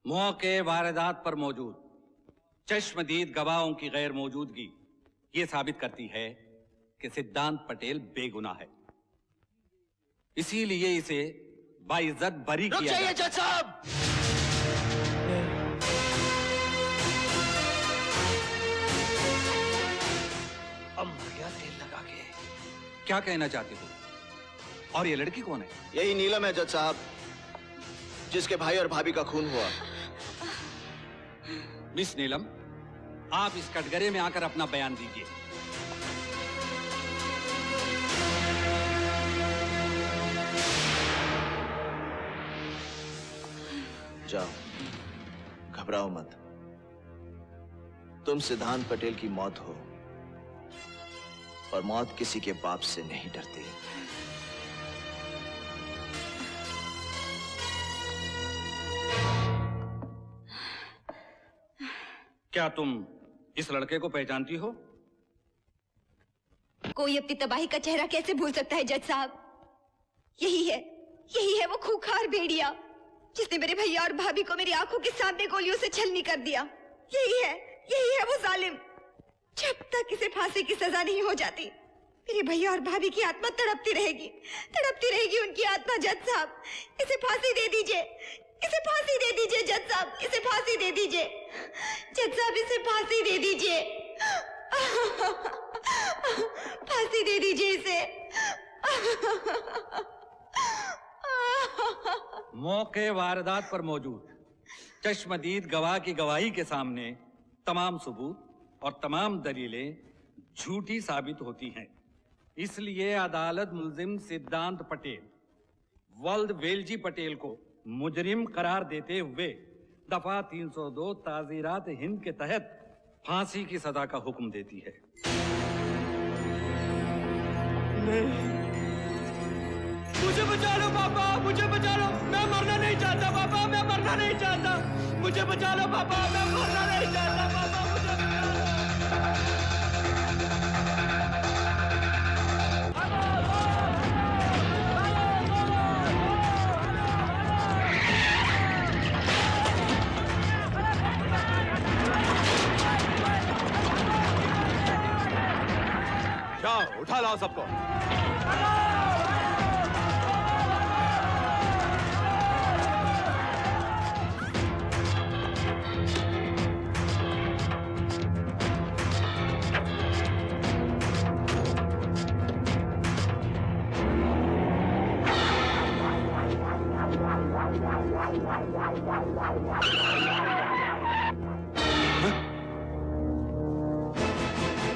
मौके वारदात पर मौजूद चश्मदीद गवाहों की गैर मौजूदगी ये साबित करती है कि सिद्धांत पटेल बेगुनाह है, इसीलिए इसे बाइज्जत बरी किया जाए। रुक जाइए जज साहब। अब मर गया तेल लगा के। क्या कहना चाहते हो? और ये लड़की कौन है? यही नीलम है जज साहब, जिसके भाई और भाभी का खून हुआ। मिस नीलम, आप इस कटघरे में आकर अपना बयान दीजिए। जाओ, घबराओ मत। तुम सिद्धांत पटेल की मौत हो, और मौत किसी के बाप से नहीं डरती। क्या तुम इस लड़के को पहचानती हो? कोई अपनी तबाही का चेहरा कैसे भूल सकता है जज साहब? यही है वो खूंखार भेड़िया जिसने मेरे भैया और भाभी को मेरी आंखों के सामने गोलियों से छलनी कर दिया। यही है वो जालिम। जब तक इसे फांसी की सजा नहीं हो जाती, मेरे भैया और भाभी की आत्मा तड़पती रहेगी उनकी आत्मा। जज साहब, इसे फांसी दे दीजिए, इसे फांसी दे दीजिए जज साहब, इसे फांसी दे दीजिए जज साहब, इसे फांसी दे दीजिए, फांसी दे दीजिए इसे। मौके वारदात पर मौजूद चश्मदीद गवाह की गवाही के सामने तमाम सबूत और तमाम दलीलें झूठी साबित होती हैं, इसलिए अदालत मुल्जिम सिद्धांत पटेल वल्द वेलजी पटेल को मुजरिम करार देते हुए दफा 302 ताजीरात हिंद के तहत फांसी की सजा का हुक्म देती है। मुझे बचा लो पापा, मुझे बचा लो, मैं मरना नहीं चाहता पापा, मैं मरना नहीं चाहता, मुझे बचा लो पापा, मैं मरना नहीं चाहता पापा, मुझे बचा लो। जाओ, उठा लाओ सबको।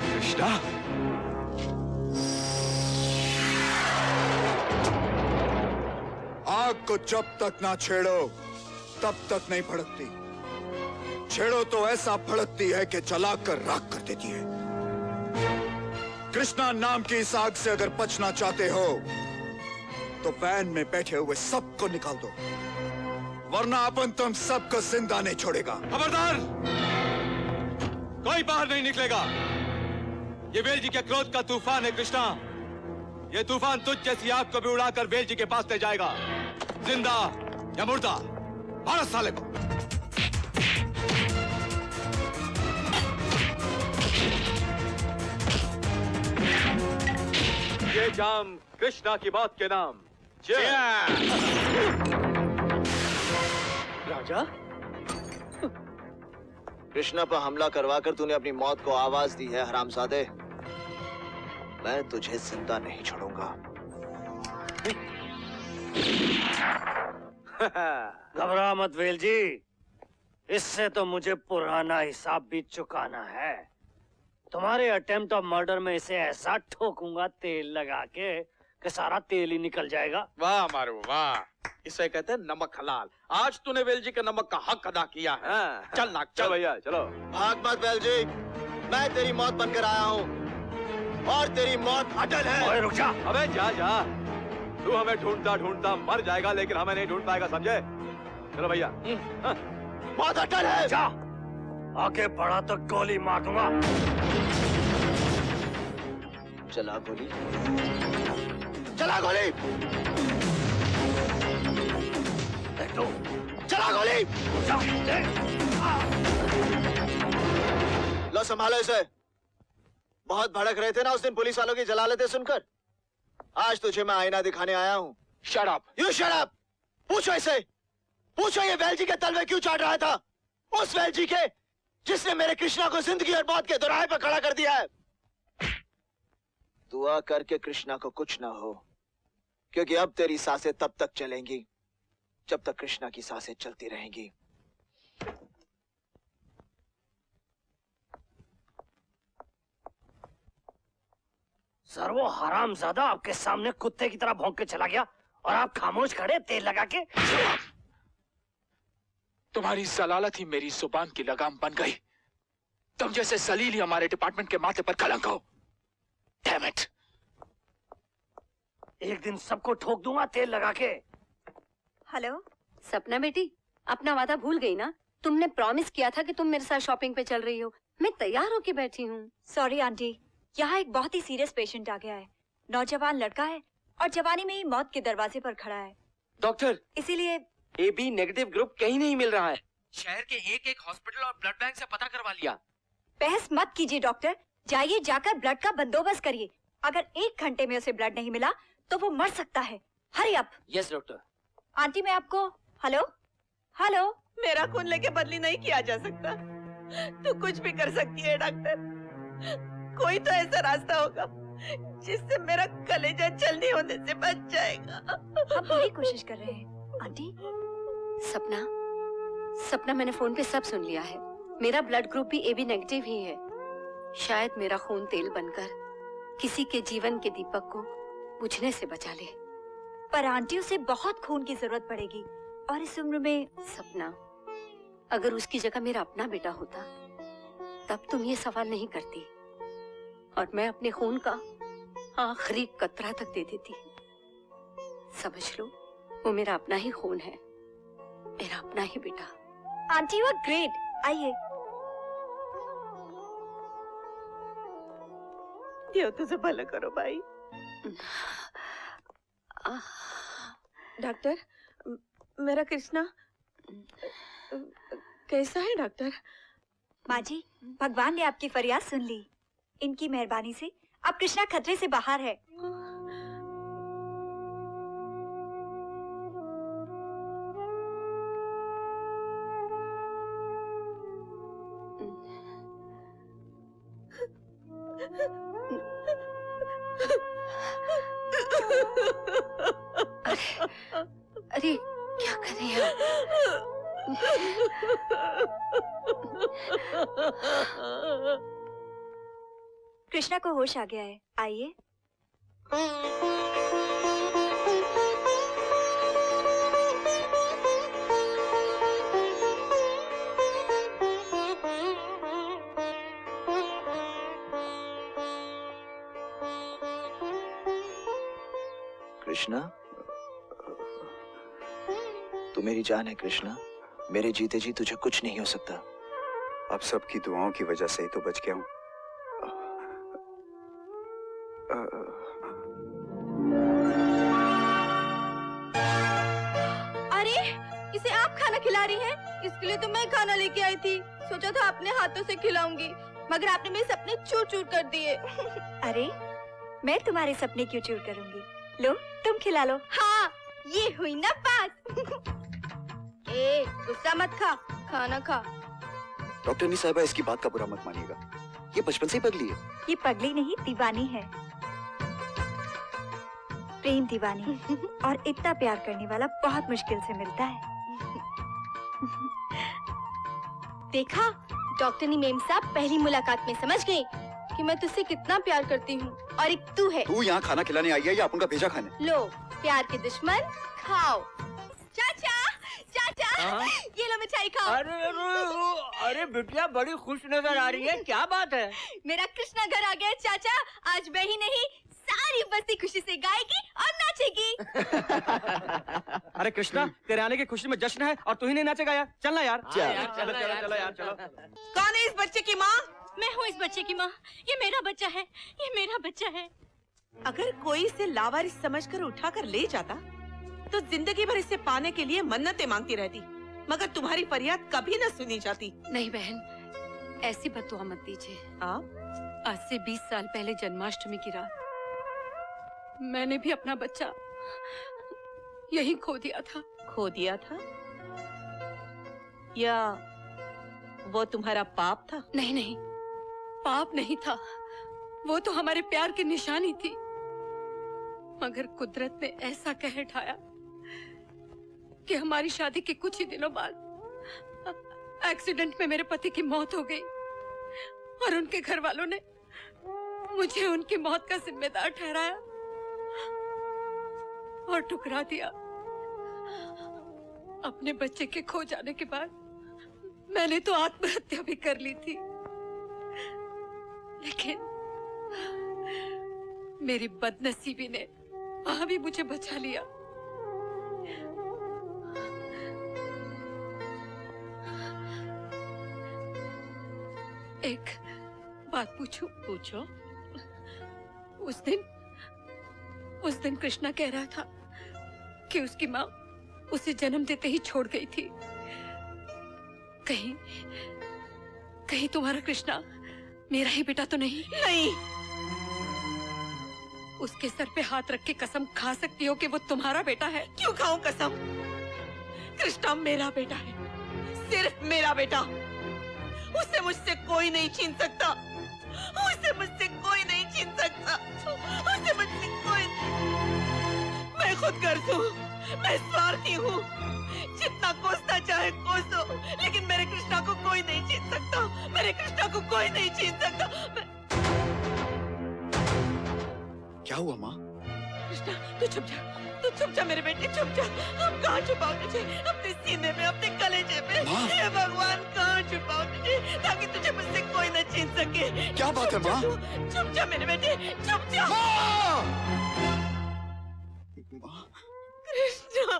कृष्णा, आग को जब तक ना छेड़ो तब तक नहीं भड़कती, छेड़ो तो ऐसा भड़कती है कि जलाकर राख कर देती है। कृष्णा नाम की इस आग से अगर बचना चाहते हो तो वैन में बैठे हुए सबको निकाल दो, वरना अपन तुम सबको जिंदा नहीं छोड़ेगा। खबरदार, कोई बाहर नहीं निकलेगा। ये वेल जी के क्रोध का तूफान है कृष्णा, ये तूफान तुझ जैसी आग को भी उड़ाकर वेल जी के पास ले जाएगा, जिंदा या मुर्दा। भारत साले को। ये जाम कृष्णा की मौत के नाम। राजा, कृष्णा पर हमला करवाकर तूने अपनी मौत को आवाज दी है हरामजादे। मैं तुझे जिंदा नहीं छोड़ूंगा। घबरा मत वेल जी, इससे तो मुझे पुराना हिसाब भी चुकाना है। तुम्हारे अटेम्प्ट ऑफ मर्डर में इसे ऐसा ठोकूंगा तेल लगा के कि सारा तेल ही निकल जाएगा। वाह मारू वाह, इसे कहते हैं नमक हलाल। आज तूने वेल जी के नमक का हक अदा किया है। चल नाक, चल भैया चलो। भाग मत वेल जी, मैं तेरी मौत बनकर आया हूँ और तेरी मौत अटल है। ओए रुक जा। अबे जा जा, तू हमें ढूंढता ढूंढता मर जाएगा लेकिन हमें नहीं ढूंढ पाएगा, समझे? चलो भैया। मौत अटल है। जा, आगे बढ़ा तो गोली मार दूंगा। चला गोली, चला गोली, देख लो, चला। चला गोली। लो संभालो इसे। बहुत भड़क रहे थे ना उस दिन पुलिस वालों की जलालतें सुनकर। आज तुझे मैं आईना दिखाने आया हूँ। Shut up. You shut up. पूछो इसे, पूछो ये वेल जी के तलवे क्यों चाट रहा था, उस वेल जी के जिसने मेरे कृष्णा को जिंदगी और मौत के दोराहे पर खड़ा कर दिया है। दुआ करके कृष्णा को कुछ ना हो, क्योंकि अब तेरी सांसें तब तक चलेंगी जब तक कृष्णा की सांसें चलती रहेंगी। सर वो हरामजादा आपके सामने कुत्ते की तरह भौंक के चला गया और आप खामोश खड़े तेल लगा के। तुम्हारी जलालत ही मेरी जुबान की लगाम बन गई। तुम जैसे जलील ही हमारे डिपार्टमेंट के माथे पर कलंक हो। Damn it. एक दिन सबको ठोक दूंगा तेल लगा के। हेलो सपना बेटी, अपना वादा भूल गई ना? तुमने प्रॉमिस किया था कि तुम मेरे साथ शॉपिंग पे चल रही हो। मैं तैयार होके बैठी हूँ। सॉरी आंटी, यहाँ एक बहुत ही सीरियस पेशेंट आ गया है। नौजवान लड़का है और जवानी में ही मौत के दरवाजे पर खड़ा है। डॉक्टर, इसीलिए AB नेगेटिव ग्रुप कहीं नहीं मिल रहा है। शहर के एक एक हॉस्पिटल और ब्लड बैंक से पता करवा लिया। बहस मत कीजिए डॉक्टर, जाइए जाकर ब्लड का बंदोबस्त करिए। अगर 1 घंटे में उसे ब्लड नहीं मिला तो वो मर सकता है। Hurry up. Yes doctor. Aunty मैं आपको हेलो हेलो मेरा खून लेके बदली नहीं किया जा सकता। तू कुछ भी कर सकती है डॉक्टर। कोई तो ऐसा रास्ता होगा जिससे मेरा कलेजा जल्दी होने से बच जाएगा। हम पूरी कोशिश कर रहे हैं आंटी। सपना मैंने फोन पे सब सुन लिया है। मेरा ब्लड ग्रुप भी AB नेगेटिव ही है। शायद मेरा खून तेल बनकर किसी के जीवन के दीपक को बुझने से बचा ले। पर आंटी उसे बहुत खून की जरूरत पड़ेगी और इस उम्र में। सपना, अगर उसकी जगह मेरा अपना बेटा होता तब तुम ये सवाल नहीं करती और मैं अपने खून का आखिरी कतरा तक दे देती। समझ लो, वो मेरा अपना ही खून है, मेरा अपना ही बेटा। Aunty you are great. आइए। देव तुझे भला करो भाई। डॉक्टर, मेरा कृष्णा कैसा है डॉक्टर? माँ जी, भगवान ने आपकी फरियाद सुन ली। इनकी मेहरबानी से अब कृष्णा खतरे से बाहर है। अरे क्या कर रही है? कृष्णा को होश आ गया है, आइए। कृष्णा, तू मेरी जान है कृष्णा। मेरे जीते जी तुझे कुछ नहीं हो सकता। आप सबकी दुआओं की वजह से ही तो बच गया हूँ। अरे, इसे आप खाना खिला रही हैं? इसके लिए तो मैं खाना लेके आई थी। सोचा था अपने हाथों से खिलाऊंगी, मगर आपने मेरे सपने चूर चूर कर दिए। अरे, मैं तुम्हारे सपने क्यों चूर करूंगी? लो, तुम खिला लो। हाँ, ये हुई ना बात। ए, गुस्सा मत खा, खाना खा। डॉक्टर नी साहिबा, इसकी बात का बुरा मत मानिएगा। ये बचपन से ही पगली है। ये पगली नहीं, दीवानी है। प्रेम दीवानी। और इतना प्यार करने वाला बहुत मुश्किल से मिलता है। देखा, डॉक्टर नी मेम साहब पहली मुलाकात में समझ गए कि मैं तुझसे कितना प्यार करती हूँ। और एक तू है। तू यहाँ खाना खिलाने आई है या अपन का भेजा खाने? लो, प्यार के दुश्मन, खाओ। चाचा, चाचा, ये लो मिठाई खाओ। अरे बिटिया बड़ी खुश नजर आ रही है, क्या बात है? मेरा कृष्णा घर आ गया चाचा। आज मैं ही नहीं, सारी बस्ती खुशी से गाएगी और नाचेगी। अरे कृष्णा, तेरे आने की खुशी में जश्न है और तू ही नहीं नाचेगा यार। चलना यार। चलो चलो यार, चलो। कौन है इस बच्चे की माँ? मैं हूँ इस बच्चे की माँ। ये मेरा बच्चा है, ये मेरा बच्चा है। अगर कोई इसे लावारिस समझकर उठाकर ले जाता तो जिंदगी भर इसे पाने के लिए मन्नतें मांगती रहती। मगर तुम्हारी फरियाद कभी न सुनी जाती। नहीं बहन, ऐसी बददुआ मत दीजिए। आज से 20 साल पहले जन्माष्टमी की रात मैंने भी अपना बच्चा यही खो दिया था। खो दिया था या वो तुम्हारा पाप था? नहीं नहीं, पाप नहीं था, वो तो हमारे प्यार की निशानी थी। मगर कुदरत ने ऐसा कहर ढाया कि हमारी शादी के कुछ ही दिनों बाद एक्सीडेंट में मेरे पति की मौत हो गई और उनके घर वालों ने मुझे उनकी मौत का जिम्मेदार ठहराया और ठुकरा दिया। अपने बच्चे के खो जाने के बाद मैंने तो आत्महत्या भी कर ली थी, लेकिन मेरी बदनसीबी ने वहां भी मुझे बचा लिया। एक बात पूछूं? पूछो। उस दिन कृष्णा कह रहा था कि उसकी माँ उसे जन्म देते ही छोड़ गई थी। कहीं तुम्हारा कृष्णा मेरा ही बेटा तो नहीं? नहीं। उसके सर पे हाथ रख के कसम खा सकती हो कि वो तुम्हारा बेटा है? क्यों खाऊं कसम? कृष्णा मेरा बेटा है, सिर्फ मेरा बेटा। उसे मुझसे कोई नहीं छीन सकता, उसे मुझसे कोई नहीं छीन सकता, उसे मुझसे कोई। मैं खुद गर्ज हूँ, मैं स्वार्थी हूँ, जितना कोसना चाहे कोसो, लेकिन मेरे कृष्णा को कोई नहीं छीन सकता, मेरे कृष्णा को कोई नहीं छीन सकता। क्या हुआ माँ? कृष्णा तू चुप जा मेरे बेटे, चुप जा। हम कहाँ छुपाओ तुझे? अपने सीने में, अपने कलेजे में। हे भगवान, कहाँ छुपाओ तुझे ताकि तुझे मुझसे कोई न छीन सके? क्या बात है माँ? चुप जा मेरे बेटे, चुप जा। कृष्णा,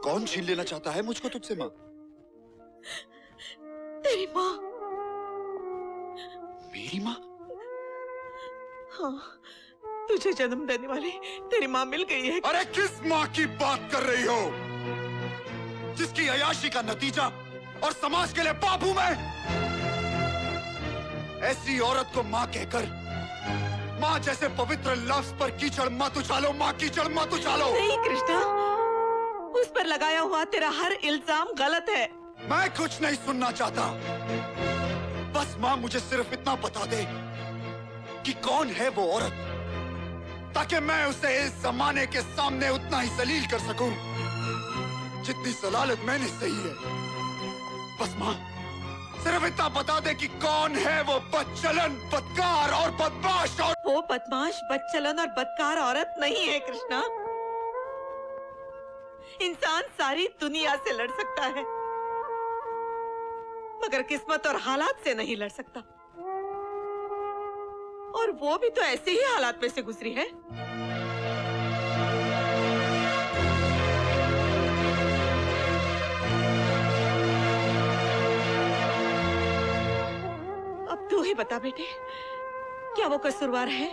कौन छीन लेना चाहता है मुझको तुझसे माँ? तेरी माँ। मेरी माँ? हाँ, तुझे जन्म देने वाली तेरी माँ मिल गई है। अरे किस माँ की बात कर रही हो, जिसकी अयाशी का नतीजा और समाज के लिए पाप हूं मैं? ऐसी औरत को माँ कहकर माँ जैसे पवित्र लफ्ज पर कीचड़ मत उछालो, माँ कीचड़ मत उछालो। नहीं कृष्णा, उस पर लगाया हुआ तेरा हर इल्जाम गलत है। मैं कुछ नहीं सुनना चाहता, बस माँ मुझे सिर्फ इतना बता दे कि कौन है वो औरत, ताकि मैं उसे इस जमाने के सामने उतना ही जलील कर सकूं जितनी सलालत मैंने सही है। बस माँ सिर्फ इतना बता दे कि कौन है वो बदचलन, बदकार और बदमाश। और वो बदमाश, बदचलन और बदकार औरत नहीं है कृष्णा। इंसान सारी दुनिया से लड़ सकता है, मगर किस्मत और हालात से नहीं लड़ सकता। और वो भी तो ऐसे ही हालात में से गुजरी है। अब तू ही बता बेटे, क्या वो कसूरवार है?